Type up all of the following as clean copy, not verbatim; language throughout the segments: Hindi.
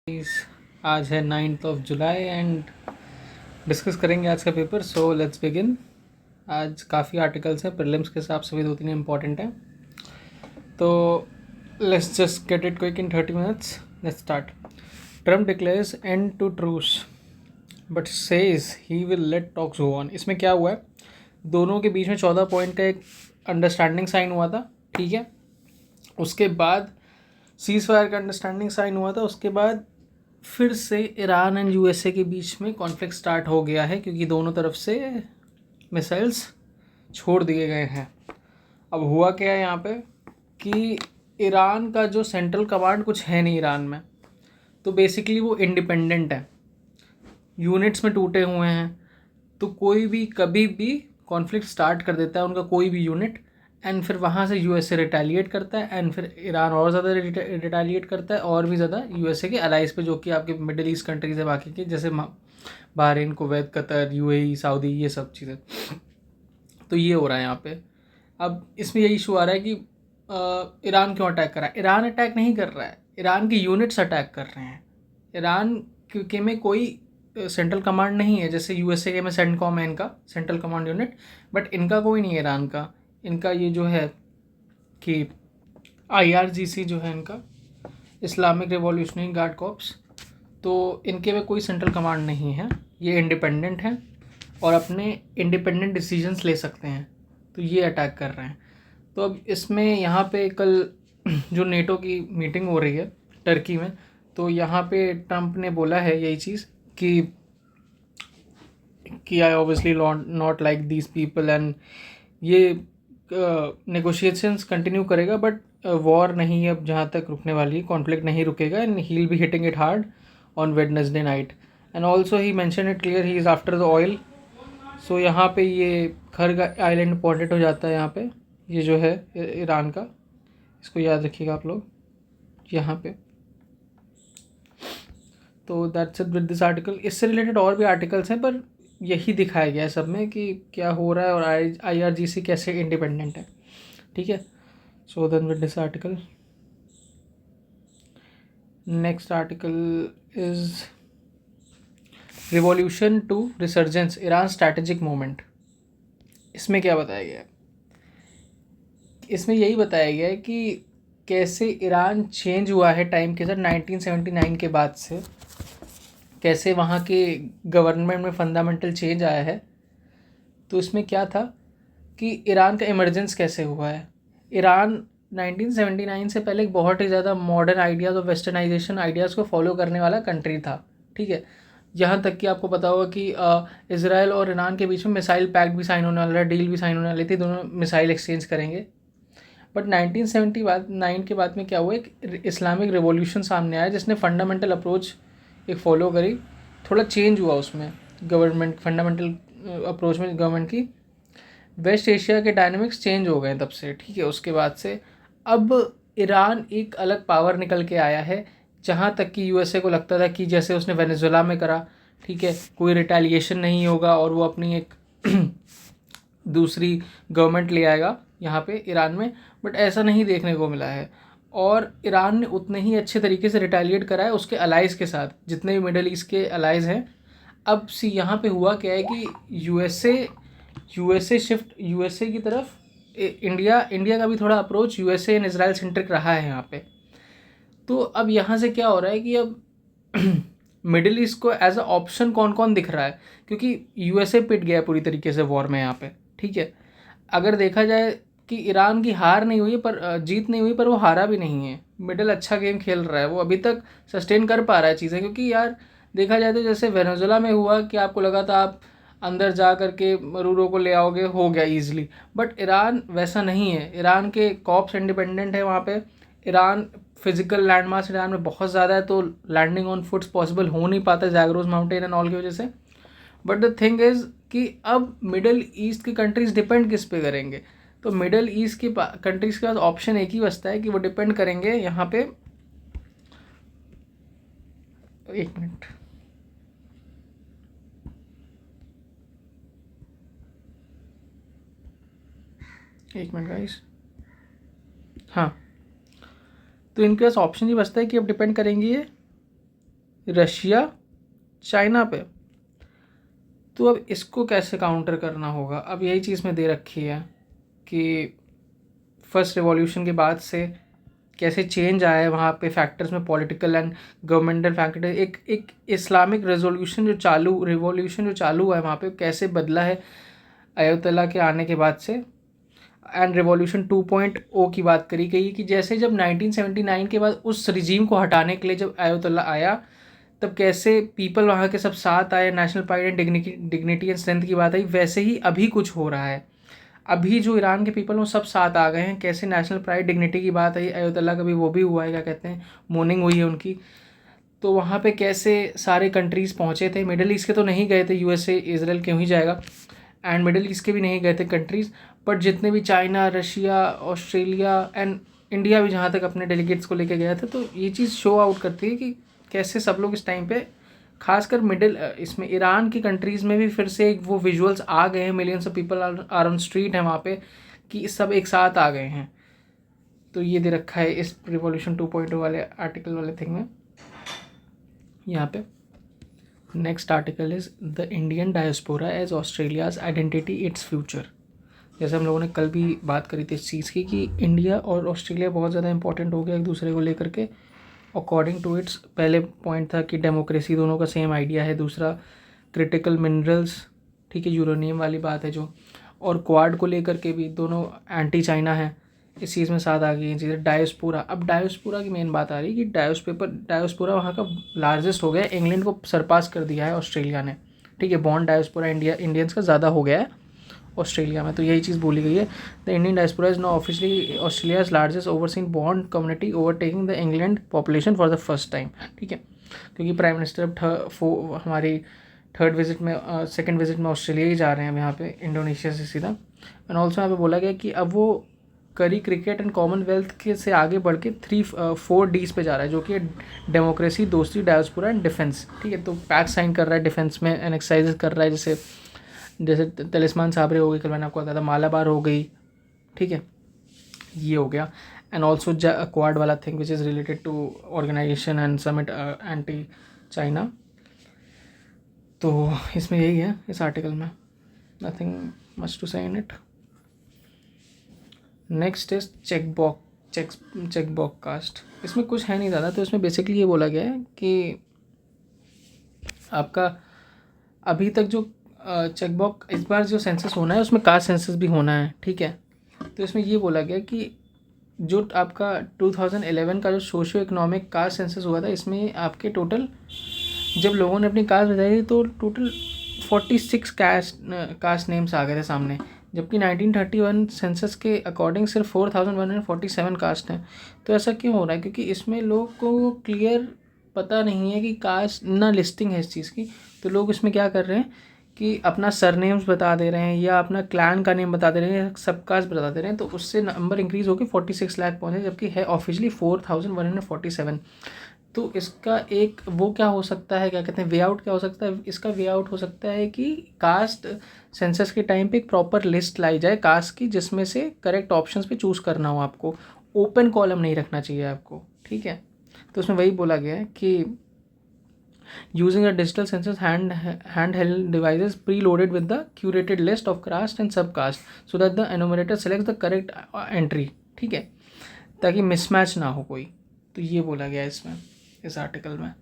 Guys, आज है 9th of July and discuss करेंगे आज का पेपर। So let's begin. आज काफ़ी आर्टिकल्स हैं, प्रीलिम्स के हिसाब से भी 2-3 इंपॉर्टेंट हैं, तो let's just get it quick in 30 minutes. Let's start. Trump declares end to truce but says he will let talks go on. इसमें क्या हुआ है, दोनों के बीच में 14 पॉइंट का एक अंडरस्टैंडिंग साइन हुआ था, ठीक है। उसके बाद सीज़ फायर का अंडरस्टैंडिंग साइन हुआ था। उसके बाद फिर से ईरान एंड यूएसए के बीच में कॉन्फ्लिक्ट स्टार्ट हो गया है, क्योंकि दोनों तरफ से मिसाइल्स छोड़ दिए गए हैं। अब हुआ क्या है यहाँ पे कि ईरान का जो सेंट्रल कमांड कुछ है नहीं ईरान में, तो बेसिकली वो इंडिपेंडेंट है, यूनिट्स में टूटे हुए हैं। तो कोई भी कभी भी कॉन्फ्लिक्ट स्टार्ट कर देता है उनका कोई भी यूनिट, एंड फिर वहाँ से यूएसए रिटेलिएट करता है, एंड फिर ईरान और ज़्यादा रिटेलिएट करता है, और भी ज़्यादा यूएसए के अलाइज पे, जो कि आपके मिडिल ईस्ट कंट्रीज़ है बाकी के, जैसे Bahrain, Kuwait, Qatar, UAE, Saudi, ये सब चीज़ें। तो ये हो रहा है यहाँ पे। अब इसमें यही इशू आ रहा है कि ईरान क्यों अटैक कर रहा है। ईरान अटैक नहीं कर रहा है, ईरान की यूनिट्स अटैक कर रहे हैं। ईरान के में कोई सेंट्रल कमांड नहीं है, जैसे यूएसए के में सेंटकॉम है इनका सेंट्रल कमांड यूनिट, बट इनका कोई नहीं है ईरान का। इनका ये जो है कि आईआरजीसी जो है इनका, इस्लामिक रिवॉल्यूशनरी गार्ड कॉर्प्स, तो इनके में कोई सेंट्रल कमांड नहीं है, ये इंडिपेंडेंट हैं और अपने इंडिपेंडेंट डिसीजंस ले सकते हैं। तो ये अटैक कर रहे हैं। तो अब इसमें यहाँ पे कल जो नेटो की मीटिंग हो रही है टर्की में, तो यहाँ पे ट्रम्प ने बोला है यही चीज़ कि I obviously not like these people, and ये नेगोशिएशंस कंटिन्यू करेगा, बट वॉर नहीं है अब जहाँ तक रुकने वाली है, कॉन्फ्लिक्ट नहीं रुकेगा, and he will be hitting it hard on Wednesday night. And also he mention it clear he is after the oil. So यहाँ पे ये खर्ग आइलैंड इंपॉर्टेंट हो जाता है यहाँ पे, ये जो है ईरान का, इसको याद रखिएगा आप लोग यहाँ पे। तो that's it with this article. इससे रिलेटेड और भी आर्टिकल्स हैं, पर यही दिखाया गया है सब में कि क्या हो रहा है और आईआरजीसी कैसे इंडिपेंडेंट है, ठीक है। So then with this article, next article is revolution to resurgence Iran strategic moment. इसमें क्या बताया गया है, इसमें यही बताया गया है कि कैसे ईरान चेंज हुआ है टाइम के साथ 1979 के बाद से, कैसे वहाँ के गवर्नमेंट में फंडामेंटल चेंज आया है। तो इसमें क्या था कि ईरान का इमरजेंस कैसे हुआ है। ईरान 1979 से पहले एक बहुत ही ज़्यादा मॉडर्न आइडियाज़ और वेस्टर्नाइजेशन आइडियाज़ को फॉलो करने वाला कंट्री था, ठीक है। यहाँ तक कि आपको पता होगा कि इजराइल और ईरान के बीच में मिसाइल पैक्ट भी साइन होने वाला है, डील भी साइन होने वाली थी, दोनों मिसाइल एक्सचेंज करेंगे। बट 1979 के बाद में क्या हुआ, एक इस्लामिक रिवॉल्यूशन सामने आया जिसने फंडामेंटल अप्रोच एक फ़ॉलो करी, थोड़ा चेंज हुआ उसमें गवर्नमेंट, फंडामेंटल अप्रोच में गवर्नमेंट की। वेस्ट एशिया के डायनामिक्स चेंज हो गए तब से, ठीक है। उसके बाद से अब ईरान एक अलग पावर निकल के आया है, जहाँ तक कि यूएसए को लगता था कि जैसे उसने वेनेजुएला में करा, ठीक है, कोई रिटेलिएशन नहीं होगा और वो अपनी एक दूसरी गवर्नमेंट ले आएगा यहाँ पे ईरान में, बट ऐसा नहीं देखने को मिला है। और ईरान ने उतने ही अच्छे तरीके से रिटेलिएट करा है उसके अलाइज़ के साथ, जितने भी मिडल ईस्ट के अलाइज़ हैं। अब सी यहाँ पे हुआ क्या है कि यूएसए शिफ्ट यूएसए की तरफ, इंडिया का भी थोड़ा approach USA and Israel centric रहा है यहाँ पे। तो अब यहाँ से क्या हो रहा है कि अब मिडिल ईस्ट को एज अ ऑप्शन कौन कौन दिख रहा है, क्योंकि यूएसए पिट गया पूरी तरीके से वॉर में यहाँ पे, ठीक है। अगर देखा जाए कि ईरान की हार नहीं हुई पर जीत नहीं हुई, पर वो हारा भी नहीं है, मिडिल अच्छा गेम खेल रहा है, वो अभी तक सस्टेन कर पा रहा है चीज़ें। क्योंकि यार देखा जाए तो जैसे वेनेजुएला में हुआ कि आपको लगा था आप अंदर जा करके मरूरो को ले आओगे, हो गया ईजिली, बट ईरान वैसा नहीं है। ईरान के कॉप्स इंडिपेंडेंट है वहाँ पे। Iran physical land mass Iran में बहुत ज़्यादा है, तो लैंडिंग ऑन फुट्स पॉसिबल हो नहीं पाता जैगरोस माउंटेन एंड ऑल की वजह से। बट द थिंग इज़ कि अब मिडल ईस्ट की कंट्रीज़ डिपेंड किस पे करेंगे। तो मिडल ईस्ट की कंट्रीज़ के पास ऑप्शन एक ही बचता है कि वो डिपेंड करेंगे यहाँ पे, एक मिनट, गाइस, हाँ। तो इनके पास ऑप्शन ही बचता है कि अब डिपेंड करेंगे ये रशिया चाइना पे। तो अब इसको कैसे काउंटर करना होगा, अब यही चीज़ में दे रखी है कि फर्स्ट रिवॉल्यूशन के बाद से कैसे चेंज आया है वहाँ पे फैक्टर्स में, पॉलिटिकल एंड गवर्नमेंटल फैक्टर। एक इस्लामिक रिवॉल्यूशन जो चालू हुआ है वहाँ पे, कैसे बदला है अयोध्या के आने के बाद से। एंड रिवॉल्यूशन 2.0 की बात करी गई कि जैसे जब 1979 के बाद उस रिजीम को हटाने के लिए जब अयोध्या आया, तब कैसे पीपल वहाँ के सब साथ आए, national pride and dignity and strength की बात आई, वैसे ही अभी कुछ हो रहा है। अभी जो ईरान के पीपल वो सब साथ आ गए हैं, कैसे नेशनल प्राइड डिग्निटी की बात आई, अयोध्या का भी वो भी हुआ है, क्या कहते हैं, मॉर्निंग हुई है उनकी। तो वहाँ पे कैसे सारे कंट्रीज़ पहुँचे थे, मिडिल ईस्ट के तो नहीं गए थे, यूएसए इजराइल क्यों ही जाएगा, एंड मिडिल ईस्ट के भी नहीं गए थे कंट्रीज़, बट जितने भी China, Russia, Australia and India भी जहाँ तक अपने डेलीगेट्स को लेके गया था, तो ये चीज़ शो आउट करती है कि कैसे सब लोग इस टाइम पे, खासकर मिडिल इसमें ईरान की कंट्रीज़ में भी फिर से एक वो विजुअल्स आ गए हैं, millions of people are on street है वहाँ पे, कि सब एक साथ आ गए हैं। तो ये दे रखा है इस रिवॉल्यूशन 2.0 वाले आर्टिकल वाले थिंग में यहाँ पे। Next article is the Indian diaspora as Australia's identity its future. जैसे हम लोगों ने कल भी बात करी थी इस चीज़ की कि इंडिया और ऑस्ट्रेलिया बहुत ज़्यादा इंपॉर्टेंट हो गया एक दूसरे को लेकर के, अकॉर्डिंग टू इट्स। पहले पॉइंट था कि डेमोक्रेसी, दोनों का सेम आइडिया है। दूसरा क्रिटिकल मिनरल्स, ठीक है, यूरेनियम वाली बात है जो, और क्वाड को लेकर के भी दोनों एंटी चाइना है, इस चीज़ में साथ आ गई हैं चीज़ें। डायोस्पोरा, अब डायोस्पोरा की मेन बात आ रही है कि डायोस्पोरा वहाँ का लार्जेस्ट हो गया है, इंग्लैंड को सरपास कर दिया है ऑस्ट्रेलिया ने, ठीक है। बॉन्ड डायोस्पोरा इंडियंस का ज़्यादा हो गया है ऑस्ट्रेलिया में, तो यही चीज़ बोली गई है। The Indian diaspora is now officially Australia's largest overseen bond community, overtaking the England population for the first time, ठीक है। क्योंकि प्राइम मिनिस्टर अब हमारी थर्ड विजिट में, सेकंड विजिट में ऑस्ट्रेलिया ही जा रहे हैं यहाँ पे, इंडोनेशिया से सीधा। एंड ऑल्सो यहाँ पे बोला गया कि अब वो करी क्रिकेट एंड कॉमनवेल्थ के से आगे बढ़ के 4 Ds पे जा रहा है, जो कि डेमोक्रेसी, दोस्ती, डायस्पोरा एंड डिफेंस, ठीक है। तो पैक्ट साइन कर रहा है डिफेंस में, एंड एक्सरसाइज कर रहा है, जैसे तिलिस्मान साबरे हो गई, कल मैंने आपको बताया था, मालाबार हो गई, ठीक है, ये हो गया। एंड ऑल्सो क्वाड वाला thing which is related to organization and summit anti China. तो इसमें यही है इस आर्टिकल में, nothing much to say in it. Next is check box caste. इसमें कुछ है नहीं ज़्यादा, तो इसमें बेसिकली ये बोला गया है कि आपका अभी तक जो चेकबॉक, इस बार जो सेंसस होना है उसमें कास्ट सेंसस भी होना है, ठीक है। तो इसमें ये बोला गया कि जो आपका 2011 का जो सोशियो इकोनॉमिक कास्ट सेंसस हुआ था, इसमें आपके टोटल जब लोगों ने अपनी कास्ट बताई थी तो टोटल 46 कास्ट नेम्स आ गए थे सामने, जबकि 1931 सेंसस के अकॉर्डिंग सिर्फ 4147 कास्ट हैं। तो ऐसा क्यों हो रहा है, क्योंकि इसमें लोग को क्लियर पता नहीं है कि कास्ट ना लिस्टिंग है इस चीज़ की। तो लोग इसमें क्या कर रहे हैं कि अपना सरनेम्स बता दे रहे हैं या अपना क्लैन का नेम बता दे रहे हैं, सब कास्ट बता दे रहे हैं, तो उससे नंबर इंक्रीज़ होकर 46 लाख पहुँचे, जबकि है ऑफिशियली 4147। तो इसका एक वो क्या हो सकता है, क्या कहते हैं, वे आउट क्या हो सकता है, इसका वे आउट हो सकता है कि कास्ट सेंसस के टाइम पे एक प्रॉपर लिस्ट लाई जाए कास्ट की, जिसमें से करेक्ट ऑप्शंस पे चूज़ करना हो आपको, ओपन कॉलम नहीं रखना चाहिए आपको, ठीक है। तो उसमें वही बोला गया है कि using a digital census hand held devices pre loaded with the curated list of caste and sub caste so that the enumerator select the correct entry, ठीक है, ताकि मिसमैच ना हो कोई। तो ये बोला गया है इसमें, इस आर्टिकल में।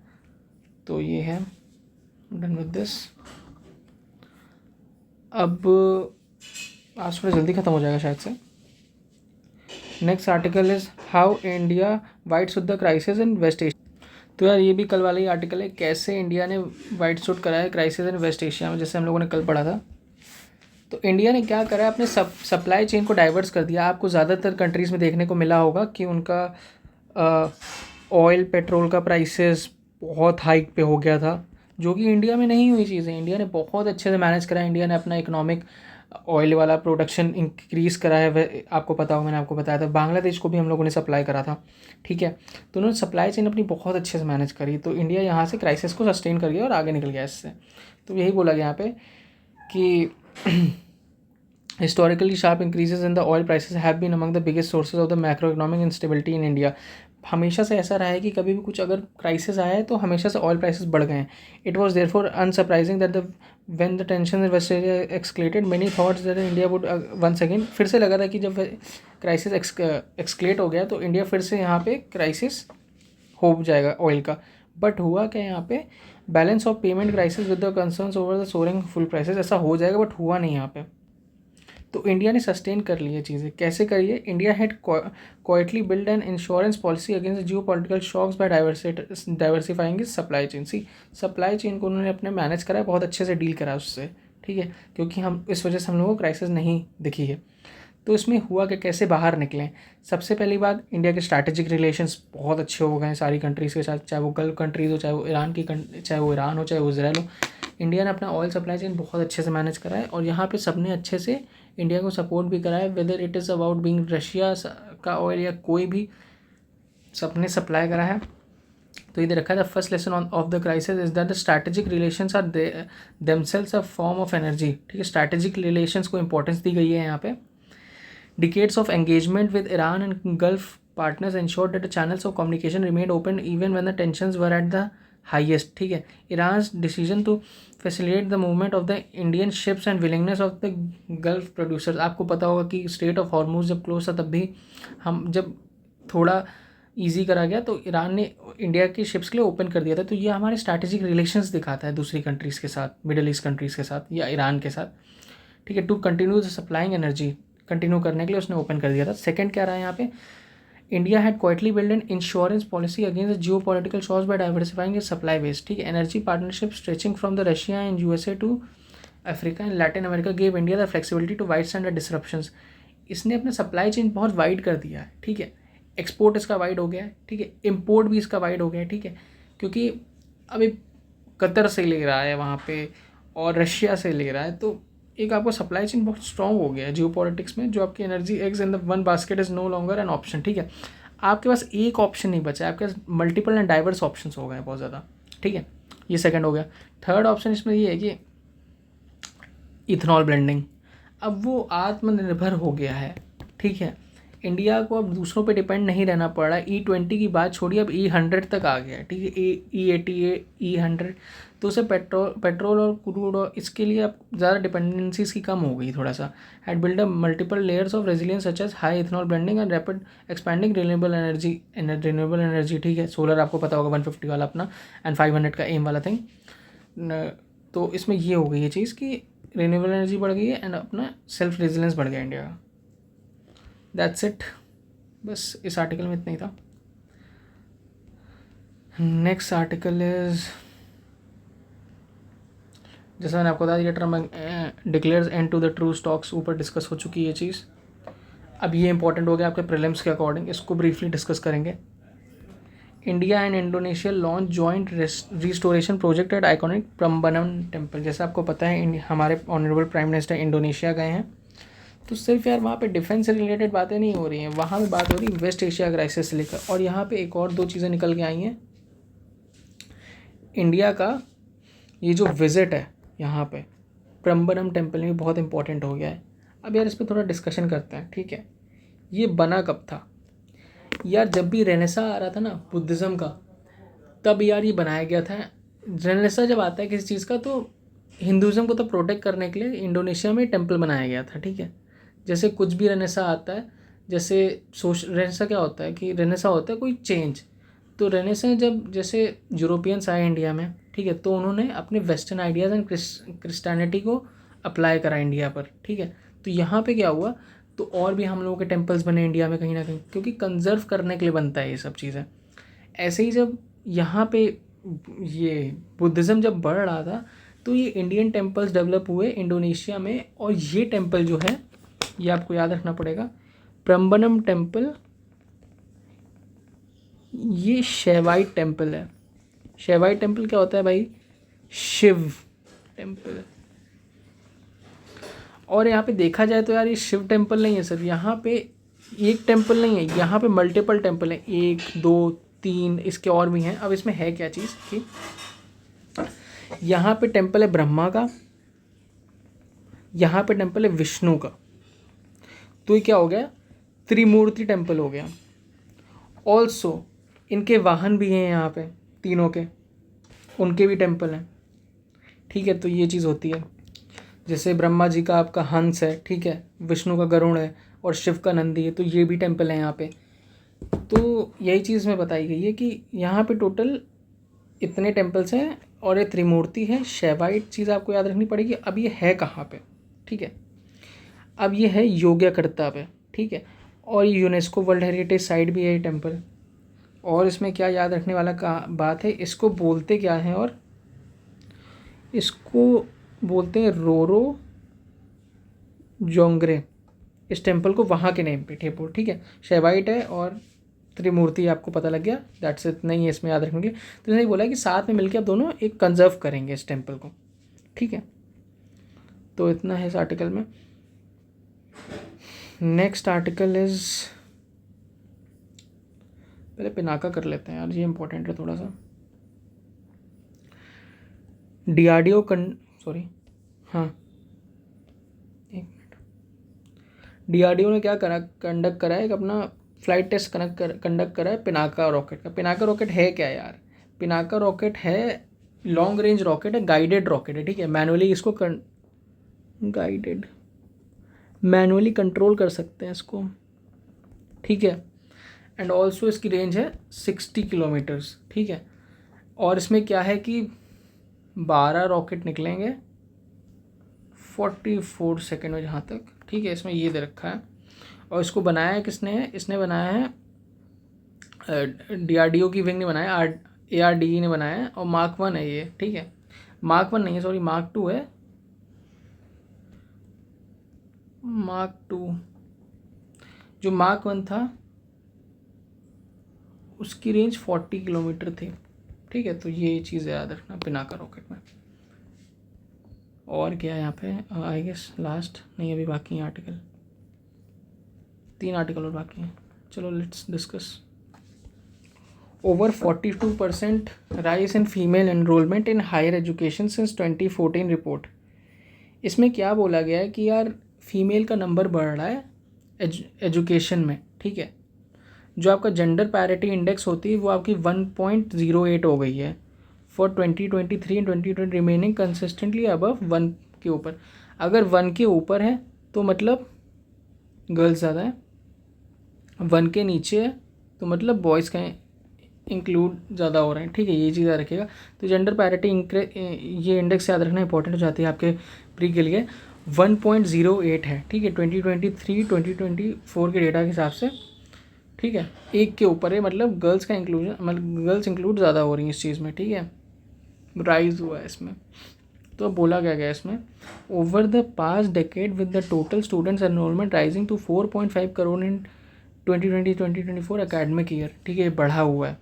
तो ये है, डन विद दिस। अब आज थोड़ा जल्दी ख़त्म हो जाएगा शायद से। Next article is how India weathered the crisis in West Asia. तो यार ये भी कल वाला ही आर्टिकल है, कैसे इंडिया ने वाइट सूट करा है क्राइसिस इन वेस्ट एशिया में, जैसे हम लोगों ने कल पढ़ा था। तो इंडिया ने क्या करा है, अपने सप्लाई चेन को डाइवर्स कर दिया। आपको ज़्यादातर कंट्रीज़ में देखने को मिला होगा कि उनका ऑयल पेट्रोल का प्राइसेस बहुत हाइक पे हो गया था, जो कि इंडिया में नहीं हुई चीज़ें। इंडिया ने बहुत अच्छे से मैनेज करा है, इंडिया ने अपना इकोनॉमिक ऑयल वाला प्रोडक्शन इंक्रीज़ करा है। वह आपको पता हो, मैंने आपको बताया था, बांग्लादेश को भी हम लोगों ने सप्लाई करा था, ठीक है। तो उन्होंने सप्लाई चेन अपनी बहुत अच्छे से मैनेज करी, तो इंडिया यहाँ से क्राइसिस को सस्टेन कर गया और आगे निकल गया इससे। तो यही बोला गया यहाँ पे कि historically sharp increases in the oil prices have been among the biggest sources of the macroeconomic instability in India. हमेशा से ऐसा रहा है कि कभी भी कुछ अगर क्राइसिस आया है तो हमेशा से ऑयल प्राइसेस बढ़ गए हैं. It was therefore unsurprising that the when the tension in West Asia escalated many thoughts that India would once again. फिर से लगा था कि जब क्राइसिस एक्सक्लेट हो गया तो इंडिया फिर से यहाँ पे क्राइसिस हो जाएगा ऑयल का. बट हुआ क्या यहाँ पे, balance of payment crisis with the concerns over the soaring fuel prices. ऐसा हो जाएगा बट हुआ नहीं यहाँ पे. तो इंडिया ने सस्टेन कर ली है चीज़ें. कैसे करी है? India had quietly build an insurance policy against geo political shocks by diversifying is supply chain. See supply chain को उन्होंने अपने मैनेज करा है, बहुत अच्छे से डील करा उससे, ठीक है, क्योंकि हम इस वजह से हम लोगों को क्राइसिस नहीं दिखी है. तो इसमें हुआ कि कैसे बाहर निकलें. सबसे पहली बात, इंडिया के स्ट्रैटेजिक रिलेशंस बहुत अच्छे हो गए हैं सारी कंट्रीज़ के साथ, चाहे वो गल्फ कंट्रीज़ हो, चाहे वो ईरान हो, चाहे वो इजराइल हो. इंडिया ने अपना ऑयल सप्लाई चेन बहुत अच्छे से मैनेज करा है और यहाँ पे सबने अच्छे से इंडिया को सपोर्ट भी करा है. Whether it is about being Russia का ऑयल या कोई भी, सबने सप्लाई करा है. तो इधर रखा है the first lesson of the crisis is that the strategic relations are themselves a form of energy. ठीक है, स्ट्रैटेजिक रिलेशंस को इंपॉर्टेंस दी गई है यहाँ पे. Decades of engagement with Iran and Gulf partners ensured that the channels of communication remained open even when the tensions were at the highest. ठीक है, Iran's decision to facilitate the movement of the Indian ships and willingness of the Gulf producers. आपको पता होगा कि स्ट्रेट ऑफ हॉर्मुज जब क्लोज था तब भी हम जब थोड़ा ईजी करा गया तो ईरान ने इंडिया की शिप्स के लिए ओपन कर दिया था. तो ये हमारे स्ट्रैटेजिक रिलेशंस दिखाता है दूसरी कंट्रीज़ के साथ, मिडल ईस्ट कंट्रीज़ के साथ या ईरान के साथ. ठीक है, to continue the supplying energy, continue करने के लिए उसने ओपन कर दिया था. सेकंड क्या रहा है यहाँ पे, India had quietly build an insurance policy against geo political shocks by diversifying its supply base. ठीक है, energy partnership stretching from the Russia and USA to Africa and Latin America gave India the flexibility to withstand disruptions. इसने अपना सप्लाई चेन बहुत वाइड कर दिया है. ठीक है, एक्सपोर्ट इसका वाइड हो गया है. ठीक है, इम्पोर्ट भी इसका वाइड हो गया है. ठीक है, क्योंकि अभी कतर से ले रहा है वहाँ पे और रशिया से ले रहा है, तो एक आपको सप्लाई चेन बहुत स्ट्रॉन्ग हो गया है जियो पॉलिटिक्स में, जो आपकी energy eggs in the one basket is no longer an option. ठीक है, आपके पास एक ऑप्शन नहीं बचा है, आपके पास मल्टीपल एंड डाइवर्स ऑप्शंस हो गए बहुत ज़्यादा. ठीक है, ये सेकंड हो गया. थर्ड ऑप्शन इसमें ये है कि इथेनॉल ब्लेंडिंग. अब वो आत्मनिर्भर हो गया है. ठीक है, इंडिया को अब दूसरों पे डिपेंड नहीं रहना पड़ रहा है. E20 की बात छोड़िए, अब E100 तक आ गया है. ठीक है, E80, E100, तो उसे पेट्रोल और क्रूड और इसके लिए अब ज़्यादा डिपेंडेंसीज की कम हो गई थोड़ा सा. Had build up multiple layers of resilience such as high ethanol blending and rapid expanding renewable energy. ठीक है, सोलर आपको पता होगा 150 वाला अपना एंड 500 का एम वाला थिंग. तो इसमें ये हो गई ये चीज़ कि रिन्यूएबल एनर्जी बढ़ गई है एंड अपना सेल्फ रेजिलियंस बढ़ गया इंडिया का. दैट्स इट, बस इस आर्टिकल में इतना ही था. नेक्स्ट आर्टिकल इज, जैसा मैंने आपको बताया, Trump declares end to the truce talks. ऊपर डिस्कस हो चुकी है ये चीज़. अब ये इंपॉर्टेंट हो गया आपके प्रीलिम्स के अकॉर्डिंग, इसको ब्रीफली डिस्कस करेंगे. India and Indonesia launch joint restoration project at iconic Prambanan temple. जैसा आपको पता है हमारे ऑनरेबल प्राइम मिनिस्टर इंडोनेशिया गए हैं. तो सिर्फ यार वहाँ पे डिफेंस से रिलेटेड बातें नहीं हो रही हैं, वहाँ पे बात हो रही है वेस्ट एशिया क्राइसिस से लेकर. और यहाँ पे एक और दो चीज़ें निकल के आई हैं. इंडिया का ये जो विज़िट है यहाँ पे प्रम्बनम टेम्पल में बहुत इंपॉर्टेंट हो गया है. अब यार इस पर थोड़ा डिस्कशन करते हैं. ठीक है, ये बना कब था यार? जब भी रेनेसा आ रहा था ना बुद्धिज़्म का, तब यार ये बनाया गया था. रेनेसा जब आता है किसी चीज़ का तो हिंदुज़्म को तो प्रोटेक्ट करने के लिए इंडोनेशिया में टेम्पल बनाया गया था. ठीक है, जैसे कुछ भी रेनेसा आता है, जैसे रेनेसा क्या होता है कि रेनेसा होता है कोई चेंज. तो रेनेसा जब जैसे यूरोपियंस आए इंडिया में, ठीक है, तो उन्होंने अपने वेस्टर्न आइडियाज़ एंड क्रिस्टियनिटी को अप्लाई करा इंडिया पर. ठीक है, तो यहाँ पे क्या हुआ, तो और भी हम लोगों के टेम्पल्स बने इंडिया में कहीं ना कहीं, क्योंकि कंजर्व करने के लिए बनता है ये सब चीज़ें. ऐसे ही जब यहाँ पे ये बुद्धिज़्म जब बढ़ रहा था तो ये इंडियन टेम्पल्स डेवलप हुए इंडोनेशिया में. और ये टेम्पल जो है ये आपको याद रखना पड़ेगा, प्रम्बनम टेम्पल, ये शैवाइट टेम्पल है. शैवाइट टेम्पल क्या होता है भाई? शिव टेम्पल. और यहाँ पे देखा जाए तो यार ये शिव टेम्पल नहीं है सर, यहाँ पे एक टेम्पल नहीं है, यहाँ पे मल्टीपल टेम्पल है, 1 2 3 इसके और भी हैं. अब इसमें है क्या चीज़ कि यहाँ पे टेम्पल है ब्रह्मा का, यहाँ पे टेम्पल है विष्णु का. तो ये क्या हो गया? त्रिमूर्ति टेम्पल हो गया. ऑल्सो इनके वाहन भी हैं यहाँ पे तीनों के, उनके भी टेम्पल हैं, ठीक है। तो ये चीज़ होती है, जैसे ब्रह्मा जी का आपका हंस है, ठीक है, विष्णु का गरुड़ है और शिव का नंदी है, तो ये भी टेम्पल है यहाँ पे। तो यही चीज़ में बताई गई है कि यहाँ पे टोटल इतने टेम्पल्स हैं और ये त्रिमूर्ति है। शैवाइट चीज़ आपको याद रखनी पड़ेगी। अब ये है कहाँ पे, ठीक है, अब ये है योग्यकर्ता पे, ठीक है, और ये यूनेस्को वर्ल्ड हेरिटेज साइट भी है ये टेम्पल। और इसमें क्या याद रखने वाला का बात है, इसको बोलते क्या है, और इसको बोलते हैं रोरो जोंगरे, इस टेम्पल को वहाँ के नेम पे टेम्पल, ठीक है। शैवाइट है और त्रिमूर्ति आपको पता लग गया, दैट्स इट, नहीं है इसमें याद रखने के लिए। तो इसने बोला कि साथ में मिलकर आप दोनों एक कंजर्व करेंगे इस टेम्पल को, ठीक है। तो इतना है इस आर्टिकल में। नेक्स्ट आर्टिकल इज, पहले पिनाका कर लेते हैं यार, ये इंपॉर्टेंट है थोड़ा सा। डीआरडीओ सॉरी, हाँ एक मिनट। डीआरडीओ ने क्या करा, कंडक्ट करा है एक अपना फ्लाइट टेस्ट कंडक्ट करा है पिनाका रॉकेट का। पिनाका रॉकेट है क्या यार, पिनाका रॉकेट है लॉन्ग रेंज रॉकेट है, गाइडेड रॉकेट है, ठीक है। मैनुअली इसको गाइडेड मैनुअली कंट्रोल कर सकते हैं इसको, ठीक है। एंड ऑल्सो इसकी रेंज है 60 किलोमीटर्स, ठीक है। और इसमें क्या है कि 12 रॉकेट निकलेंगे 44 सेकेंड में जहाँ तक, ठीक है, इसमें ये दे रखा है। और इसको बनाया है किसने है, इसने बनाया है डीआरडीओ की विंग ने बनाया, ARDE ने बनाया है। और मार्क 1 है ये, ठीक है, मार्क 1 नहीं है, सॉरी मार्क 2 है। मार्क 2, जो मार्क 1 था उसकी रेंज 40 किलोमीटर थी, ठीक है। तो ये चीज़ याद रखना पिनाका रॉकेट में। और क्या है यहाँ पे, आई गेस लास्ट नहीं, अभी बाकी है आर्टिकल, 3 आर्टिकल और बाकी हैं। चलो let's discuss. Over 42% rise in female enrollment in higher education since 2014 report. इसमें क्या बोला गया है कि यार फीमेल का नंबर बढ़ रहा है एजुकेशन में, ठीक है। जो आपका जेंडर पैरिटी इंडेक्स होती है वो आपकी 1.08 हो गई है for 2023 and 2020, remaining consistently above 1 के ऊपर। अगर 1 के ऊपर है तो मतलब गर्ल्स ज़्यादा है, 1 के नीचे है तो मतलब बॉयज़ का इंक्लूड ज़्यादा हो रहे हैं, ठीक है। ये चीज़ याद रखिएगा। तो जेंडर पैरिटी ये इंडेक्स याद रखना इंपॉर्टेंट हो जाती है आपके प्री के लिए। 1.08 है, ठीक है, 2023-2024 के डेटा के हिसाब से, ठीक है। 1 के ऊपर है मतलब गर्ल्स का इंक्लूजन, मतलब गर्ल्स इंक्लूड ज़्यादा हो रही हैं इस चीज़ में, ठीक है, राइज हुआ है इसमें। तो बोला क्या गया इसमें, over the past decade with the total students enrollment rising to 4.5 crore in 2020-2024 academic year, ठीक है, बढ़ा हुआ है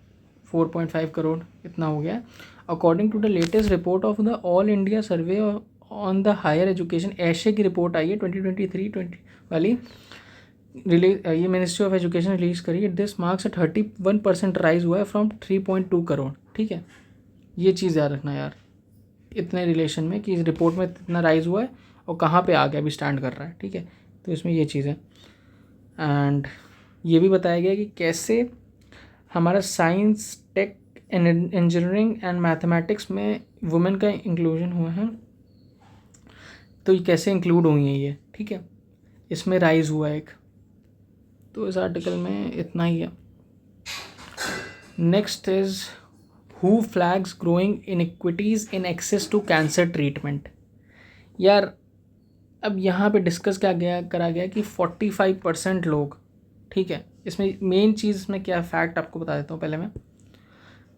4.5 करोड़ इतना हो गया। According to the latest report of the All India survey on the higher education, AISHE की रिपोर्ट आई है 2023-20 वाली, ये मिनिस्ट्री ऑफ एजुकेशन रिलीज करी है। दिस मार्क्स 31% राइज हुआ है फ्रॉम 3.2 करोड़, ठीक है। ये चीज़ याद रखना यार इतने रिलेशन में कि इस रिपोर्ट में इतना राइज हुआ है और कहाँ पे आ गया अभी स्टैंड कर रहा है, ठीक है। तो इसमें ये चीज़ है। एंड ये भी बताया गया कि कैसे हमारा science, tech, engineering and mathematics में वुमेन का इंक्लूजन हुआ है, तो ये कैसे इंक्लूड हुई है ये, ठीक है, इसमें राइज हुआ एक। तो इस आर्टिकल में इतना ही है। Next is who flags growing inequities in access to cancer treatment. यार अब यहाँ पे डिस्कस करा गया कि 45% लोग, ठीक है, इसमें मेन चीज़ में क्या फैक्ट आपको बता देता हूँ पहले मैं,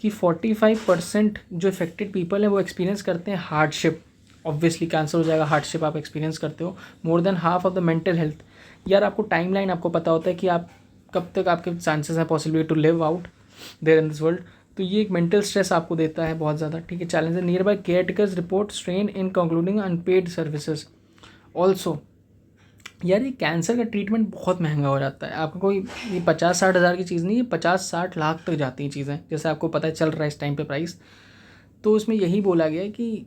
कि 45% जो इफेक्टेड पीपल है वो एक्सपीरियंस करते हैं हार्डशिप। ऑब्वियसली कैंसर हो जाएगा, हार्डशिप आप एक्सपीरियंस करते हो। More than half of the mental health. यार आपको टाइमलाइन आपको पता होता है कि आप कब तक आपके चांसेस हैं possibility to live out there in this world. तो ये एक मेंटल स्ट्रेस आपको देता है बहुत ज़्यादा, ठीक है। Challenge near by care takers report strain in concluding unpaid services also. यार ये कैंसर का ट्रीटमेंट बहुत महंगा हो जाता है। आपको कोई ये 50-60 हज़ार की चीज़ नहीं है, 50-60 लाख तक जाती हैं चीज़ें, जैसे आपको पता चल रहा है इस टाइम पे प्राइस। तो उसमें यही बोला गया है कि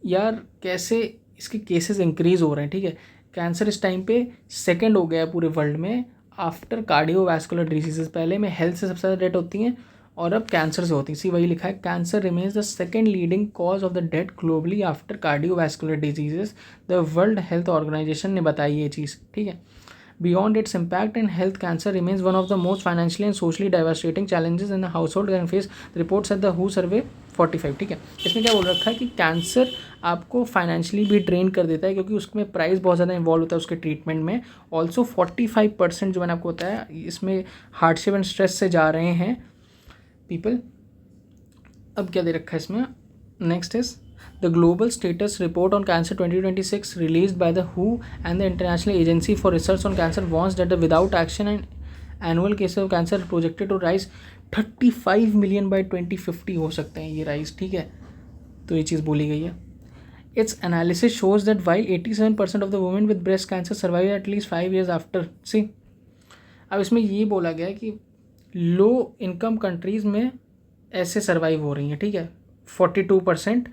यार कैसे इसके केसेस इंक्रीज़ हो रहे हैं, ठीक है। कैंसर इस टाइम पे सेकंड हो गया है पूरे वर्ल्ड में आफ्टर कार्डियोवैस्कुलर डिजीज़। पहले में हेल्थ से सबसे ज़्यादा डेट होती हैं और अब कैंसर से होती है। सी वही लिखा है, cancer remains the second leading cause of the death globally after cardiovascular diseases. The World Health Organization ने बताई ये चीज़, ठीक है। Beyond its impact in health, cancer remains one of the most financially and socially devastating challenges in the household and face, the report said the WHO survey 45, ठीक है। इसमें क्या बोल रखा है कि कैंसर आपको फाइनेंशियली भी ड्रेन कर देता है, क्योंकि उसमें प्राइस बहुत ज़्यादा इन्वॉल्व होता है उसके ट्रीटमेंट में। ऑल्सो 45% जो मैंने आपको बताया इसमें हार्डशिप एंड स्ट्रेस से जा रहे हैं पीपल। अब क्या दे रखा है इसमें, next is the Global Status Report on Cancer 2026 released by the WHO and the International Agency for Research on Cancer warns that the without action and annual cases of cancer are projected to rise 35 million by 2050 हो सकते हैं ये राइज, ठीक है। तो ये चीज़ बोली गई है। Its analysis shows that while 87% of the women with breast cancer survive at least 5 years after, see, अब इसमें ये बोला गया है कि लो इनकम कंट्रीज़ में ऐसे सर्वाइव हो रही हैं, ठीक है, 42%,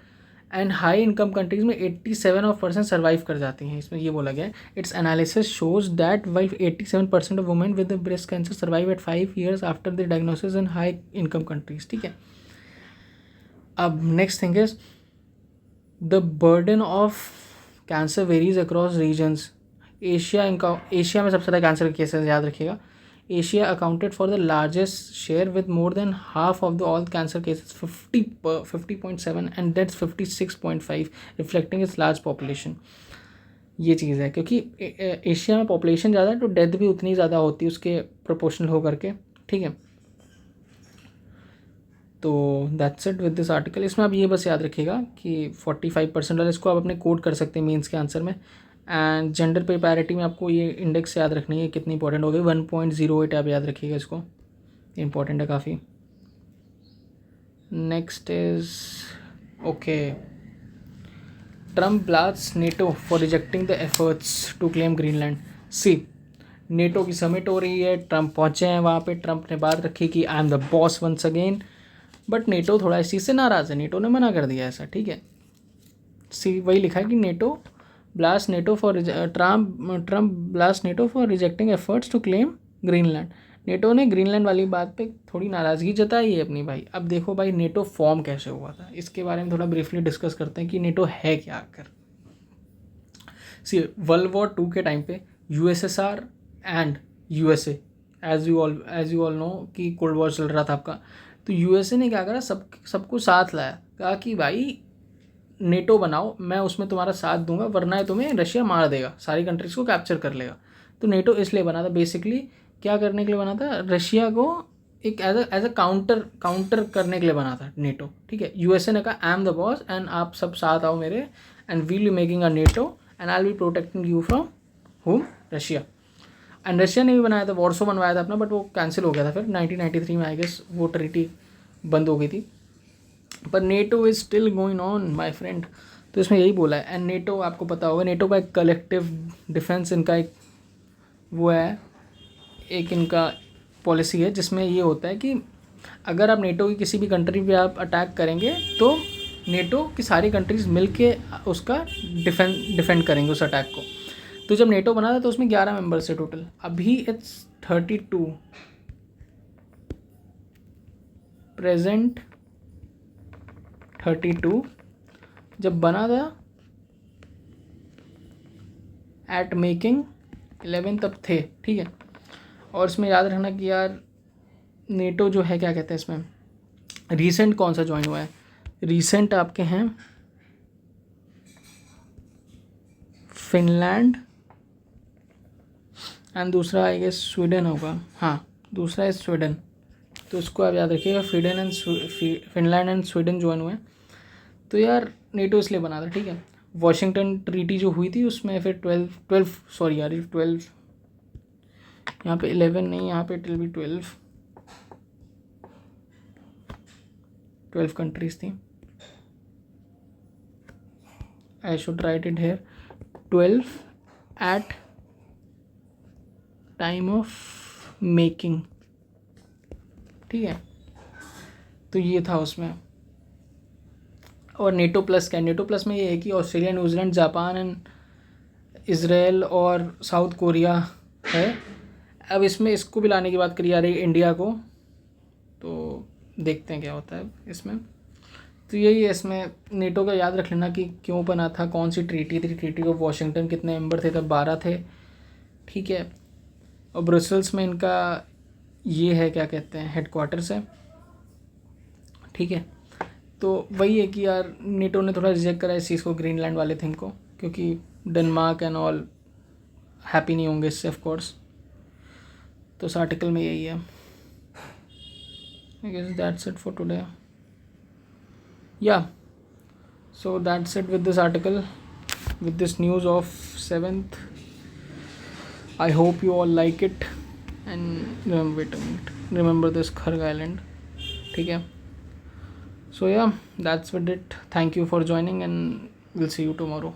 एंड हाई इनकम कंट्रीज़ में 87% सर्वाइव कर जाती हैं। इसमें ये बोला गया है, its analysis shows that while 87% of women with breast cancer survive at 5 years after the diagnosis in high income countries, ठीक है। अब next thing is the burden of cancer varies across regions. Asia में सबसे ज़्यादा कैंसर के केसेस, याद रखिएगा। Asia accounted for the largest share with more than half of the all cancer cases, 50.7, and deaths 56.5, reflecting its large population. ये चीज़ है, क्योंकि एशिया में पॉपुलेशन ज़्यादा है तो डेथ भी उतनी ज़्यादा होती है उसके प्रोपोर्शनल होकर के, ठीक है। तो that's it with this article. इसमें आप ये बस याद रखिएगा कि 45% वाले इसको आप अपने कोड कर सकते हैं मीन्स के आंसर में। एंड जेंडर पे पैरिटी में आपको ये इंडेक्स याद रखनी है कितनी इंपॉर्टेंट हो गई, 1.08 आप याद रखिएगा इसको, इंपॉर्टेंट है काफ़ी। Next is okay, Trump blasts NATO for rejecting the efforts to claim Greenland. See, NATO की समिट हो रही है, ट्रम्प पहुँचे हैं वहाँ पे, ट्रम्प ने बात रखी कि I am the boss once again, but NATO थोड़ा इस चीज़ से नाराज़ है, नेटो ने मना कर दिया ऐसा, ठीक है। सी वही लिखा है कि NATO blast NATO for Trump blast NATO for rejecting efforts to claim Greenland. NATO ने ग्रीनलैंड वाली बात पे थोड़ी नाराज़गी जताई है अपनी भाई। अब देखो भाई नेटो फॉर्म कैसे हुआ था, इसके बारे में थोड़ा ब्रीफली डिस्कस करते हैं कि नेटो है क्या आकर। सी, वर्ल्ड वॉर 2 के टाइम पे USSR and USA, as you all know कि कोल्ड वॉर चल रहा था आपका, तो यूएसए ने क्या करा, सबको साथ लाया, कहा कि भाई नेटो बनाओ, मैं उसमें तुम्हारा साथ दूंगा, वरना तुम्हें रशिया मार देगा, सारी कंट्रीज़ को कैप्चर कर लेगा। तो नेटो इसलिए बना था, बेसिकली क्या करने के लिए बना था, रशिया को एक एज अ काउंटर करने के लिए बना था नेटो, ठीक है। यूएसए ने कहा I am the boss and आप सब साथ आओ मेरे, and we'll be making a NATO and I will be protecting you from home, Russia. And Russia ने भी बनाया था, वॉर्सो बनवाया था अपना, बट वो कैंसिल हो गया था फिर 1993 में, आई गेस वो ट्रीटी बंद हो गई थी। पर NATO is still going on my friend. तो इसमें यही बोला है। एंड नेटो आपको पता होगा, नेटो का एक कलेक्टिव डिफेंस इनका एक वो है, एक इनका पॉलिसी है जिसमें ये होता है कि अगर आप नेटो की किसी भी कंट्री पे आप अटैक करेंगे तो नेटो की सारी कंट्रीज़ मिल के उसका डिफेंड करेंगे उस अटैक को। तो जब नेटो बना था तो उसमें 11 मेंबर्स थे टोटल, अभी इट्स 32 प्रेजेंट, 32 जब बना था एट मेकिंग 11 तब थे, ठीक है। और इसमें याद रखना कि यार नेटो जो है क्या कहते हैं इसमें, रीसेंट कौन सा ज्वाइन हुआ है, रीसेंट आपके हैं फिनलैंड एंड दूसरा आई गेस स्वीडन होगा, हाँ दूसरा है स्वीडन। तो इसको आप याद रखिएगा, फिनलैंड एंड स्वीडन ज्वाइन हुए। तो यार नेटो इसलिए बना था, ठीक है। वॉशिंगटन ट्रीटी जो हुई थी उसमें फिर 12 सॉरी यार 12, यहाँ पे 11 नहीं, यहाँ पे इट विल बी 12 कंट्रीज थी, I should write it here, 12 at time of making, ठीक है। तो ये था उसमें। और नेटो प्लस क्या, नेटो प्लस में ये है कि Australia, New Zealand, Japan and Israel और साउथ कोरिया है। अब इसमें इसको भी लाने की बात करी जा रही है इंडिया को, तो देखते हैं क्या होता है इसमें। तो यही है, इसमें नेटो का याद रख लेना कि क्यों बना था, कौन सी ट्रीटी थी, ट्रीटी ऑफ वॉशिंगटन, कितने मेंबर थे तब, 12 थे, ठीक है। और ब्रसल्स में इनका ये है, क्या कहते हैं, हेडक्वार्टर्स है, ठीक है। तो वही है कि यार नेटो ने थोड़ा रिजेक्ट करा इस चीज़ को, ग्रीनलैंड वाले थिंग को, क्योंकि डेनमार्क एंड ऑल हैप्पी नहीं होंगे इससे ऑफ कोर्स। तो इस आर्टिकल में यही है। I guess that's it for today. या so that's it with this article, with this news of 7th. I hope you all like it, and wait a minute, remember this Kharg Island, ठीक है। So yeah, that's with it. Thank you for joining and we'll see you tomorrow.